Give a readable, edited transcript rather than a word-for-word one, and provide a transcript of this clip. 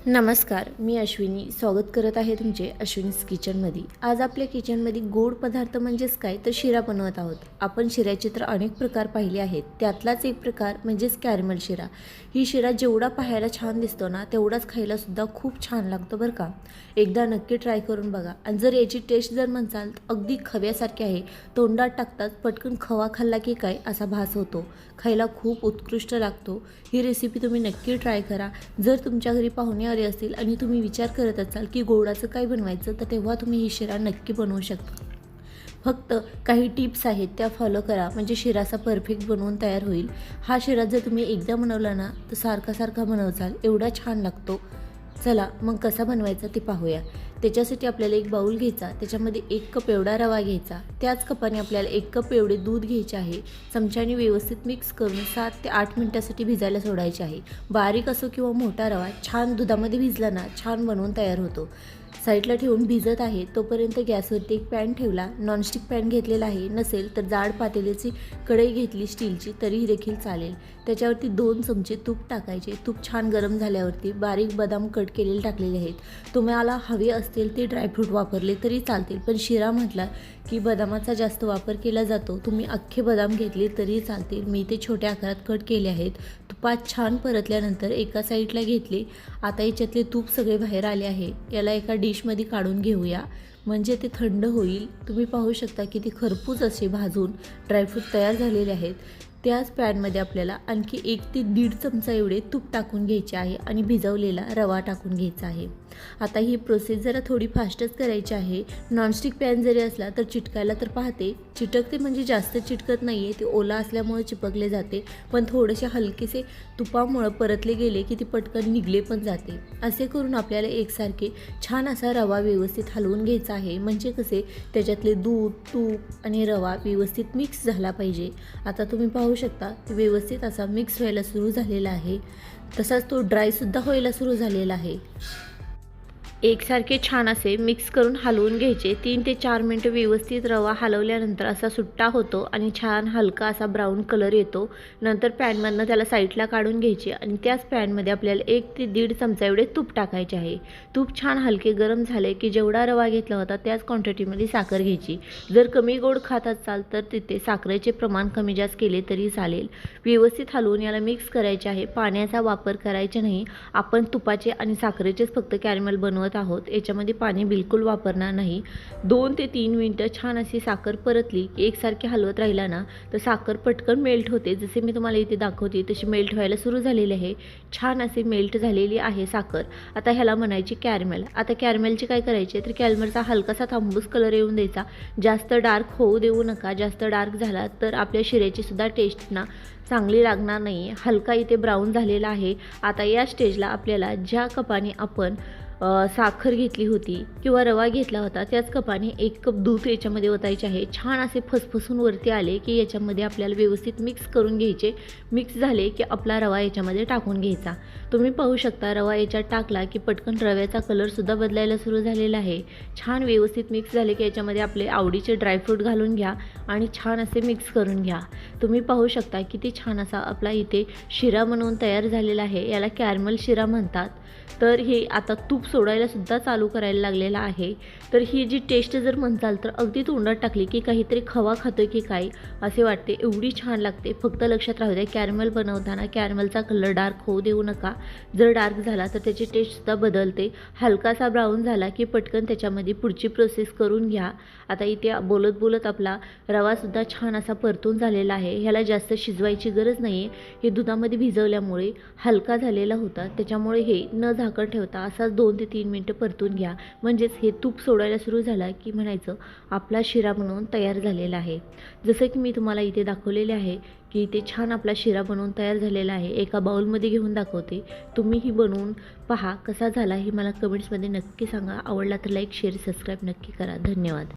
नमस्कार, मी अश्विनी स्वागत करत आहे तुमचे अश्विनीज किचनमध्ये। आज आपल्या किचनमध्ये गोड पदार्थ म्हणजेच काय तर शिरा बनवत आहोत। आपण शिऱ्याचे तर अनेक प्रकार पाहिले आहेत, त्यातलाच एक प्रकार म्हणजेच कॅरमल शिरा। ही शिरा जेवढा पाहायला छान दिसतो ना तेवढाच खायला सुद्धा खूप छान लागतो बरं का। एकदा नक्की ट्राय करून बघा आणि जर याची टेस्ट जर म्हणसाल तर अगदी खव्यासारखी आहे। तोंडात टाकताच पटकन खवा खाल्ला की काय असा भास होतो। खायला खूप उत्कृष्ट लागतो। ही रेसिपी तुम्ही नक्की ट्राय करा। जर तुमच्या घरी पाहुणे आले असतील आणि तुम्ही विचार करत असाल की गोडाचं काय बनवायचं तर तेव्हा तुम्ही ही शिरा नक्की बनवू शकता। फक्त काही टिप्स आहेत त्या फॉलो करा म्हणजे शिरा असा परफेक्ट बनवून तयार होईल। हा शिरा जर तुम्ही एकदा बनवला ना तर सारखा बनवचाल, एवढा छान लागतो। चला मग कसा बनवायचा ते पाहूया। त्याच्यासाठी आपल्याला एक बाउल घ्यायचा, त्याच्यामध्ये 1 कप एवढा रवा घ्यायचा। त्याच कपाने आपल्याला 1 कप एवढे दूध घ्यायचे आहे। चमच्याने व्यवस्थित मिक्स करून 7 ते 8 मिनिटांसाठी भिजायला सोडायचे आहे। बारीक असो किंवा मोठा रवा छान दुधामध्ये भिजला ना छान बनवून तयार होतो। साईडला ठेवून भिजत आहे तोपर्यंत गॅसवरती एक पॅन ठेवला। नॉनस्टिक पॅन घेतलेला आहे, नसेल तर जाड पातेल्याची कढई घेतली स्टीलची तरीही देखील चालेल। त्याच्यावरती 2 चमचे तूप टाकायचे। तूप छान गरम झाल्यावरती बारीक बदाम कट केलेले टाकलेले आहेत। तुम्हाला हवे असतील ते ड्रायफ्रूट वापरले तरी चालतील, पण शिरा म्हटला की बदामाचा जास्त वापर केला जातो। तुम्ही अख्खे बदाम घेतले तरी चालतील। मी ते छोट्या आकारात कट केले आहेत। तुपात छान परतल्यानंतर एका साईडला घेतले। आता याच्यातले तूप सगळे बाहेर आले आहे। याला एका डिशमध्ये काढून घेऊया म्हणजे ते थंड होईल। तुम्ही पाहू शकता की ते खरपूस असे भाजून ड्रायफ्रूट तयार झालेले आहेत। त्याच पॅनमध्ये आपल्याला आणखी 1 ते 1.5 चमचा एवढे तूप टाकून घ्यायचे आहे आणि भिजवलेला रवा टाकून घ्यायचा आहे। आता ही प्रोसेस जरा थोडी फास्टच करायची आहे। नॉनस्टिक पॅन जरी असला तर चिटकायला तर पाहते, चिटकते म्हणजे जास्त चिटकत नाही आहे, ते ओला असल्यामुळे चिपकले जाते, पण थोडेसे हलकेसे तुपामुळे परतले गेले की ते पटकन निघले पण जाते। असे करून आपल्याला एकसारखे छान असा रवा व्यवस्थित हलवून घ्यायचा आहे म्हणजे कसे त्याच्यातले दूध, तूप आणि रवा व्यवस्थित मिक्स झाला पाहिजे। आता तुम्ही पाहू शकता ते व्यवस्थित असा मिक्स व्हायला सुरू झालेला आहे, तसाच तो ड्रायसुद्धा व्हायला सुरू झालेला आहे। एकसारखे छान असे मिक्स करून हलवून घ्यायचे। 3 ते 4 मिनिटं व्यवस्थित रवा हलवल्यानंतर असा सुट्टा होतो आणि छान हलका असा ब्राऊन कलर येतो। नंतर पॅनमधनं त्याला साईडला काढून घ्यायचे आणि त्याच पॅनमध्ये आपल्याला 1 ते 1.5 चमचा एवढे तूप टाकायचे आहे। तूप छान हलके गरम झाले की जेवढा रवा घेतला होता त्याच क्वांटिटीमध्ये साखर घ्यायची। जर कमी गोड खात असाल तर तिथे साखरेचे प्रमाण कमी जास्त केले तरी चालेल। व्यवस्थित हलवून याला मिक्स करायचे आहे। पाण्याचा वापर करायचा नाही, आपण तुपाचे आणि साखरेचेच फक्त कॅरमल बनवत आहोत, याच्यामध्ये पाणी बिलकुल वापरणार नाही। 2 ते 3 मिनिटं छान अशी साखर परतली की एकसारखी हलवत राहिला ना तर साखर पटकन मेल्ट होते। जसे मी तुम्हाला इथे दाखवते तशी मेल्ट व्हायला सुरू झालेली आहे। छान असे मेल्ट झालेली आहे साखर। आता ह्याला म्हणायची कॅरमल। आता कॅरमलचे काय करायचे तर कॅरमलचा हलकासा तांबूस कलर येऊन द्यायचा, जास्त डार्क होऊ देऊ नका। जास्त डार्क झाला तर आपल्या शिऱ्याची सुद्धा टेस्ट ना चांगली लागणार नाही। हलका इथे ब्राऊन झालेला आहे। आता या स्टेजला आपल्याला ज्या कपाने आपण साखर घेतली होती किंवा रवा घेतला होता त्याच कपाने 1 कप दूध याच्यामध्ये ओतायचे आहे। छान असे फसफसून वरती आले की याच्यामध्ये आपल्याला व्यवस्थित मिक्स करून घ्यायचे। मिक्स झाले की आपला रवा याच्यामध्ये टाकून घ्यायचा। तुम्ही पाहू शकता रवा याच्यात टाकला की पटकन रव्याचा कलरसुद्धा बदलायला सुरू झालेला आहे। छान व्यवस्थित मिक्स झाले की याच्यामध्ये आपले आवडीचे ड्रायफ्रूट घालून घ्या आणि छान असे मिक्स करून घ्या। तुम्ही पाहू शकता किती छान असा आपला इथे शिरा बनवून तयार झालेला आहे। याला कॅरमल शिरा म्हणतात। तर हे आता तूप सोडायला सुद्धा चालू करायला लागलेला आहे। तर ही जी टेस्ट जर म्हणसाल तर अगदी तोंडात टाकली की काहीतरी खवा खातोय की काय असे वाटते, एवढी छान लागते। फक्त लक्षात राहू द्या कॅरमल बनवताना कॅरमलचा कलर डार्क होऊ देऊ नका। जर डार्क झाला तर त्याची टेस्टसुद्धा बदलते। हलकासा ब्राऊन झाला की पटकन त्याच्यामध्ये पुढची प्रोसेस करून घ्या। आता इथे बोलत बोलत आपला रवासुद्धा छान असा परतून झालेला आहे। ह्याला जास्त शिजवायची गरज नाही आहे, हे दुधामध्ये भिजवल्यामुळे हलका झालेला होता, त्याच्यामुळे हे न झाकण ठेवता असाच 2 ते 3 मिनिटं परतून घ्या म्हणजेच हे तूप सोडायला सुरू झाला की म्हणायचं आपला शिरा बनवून तयार झालेला आहे। जसं की मी तुम्हाला इथे दाखवलेले आहे की इथे छान आपला शिरा बनवून तयार झालेला आहे। एका बाउलमध्ये घेऊन दाखवते, तुम्हीही बनवून पहा कसा झाला हे मला कमेंट्समध्ये नक्की सांगा। आवडला तर लाईक, शेअर, सबस्क्राईब नक्की करा। धन्यवाद।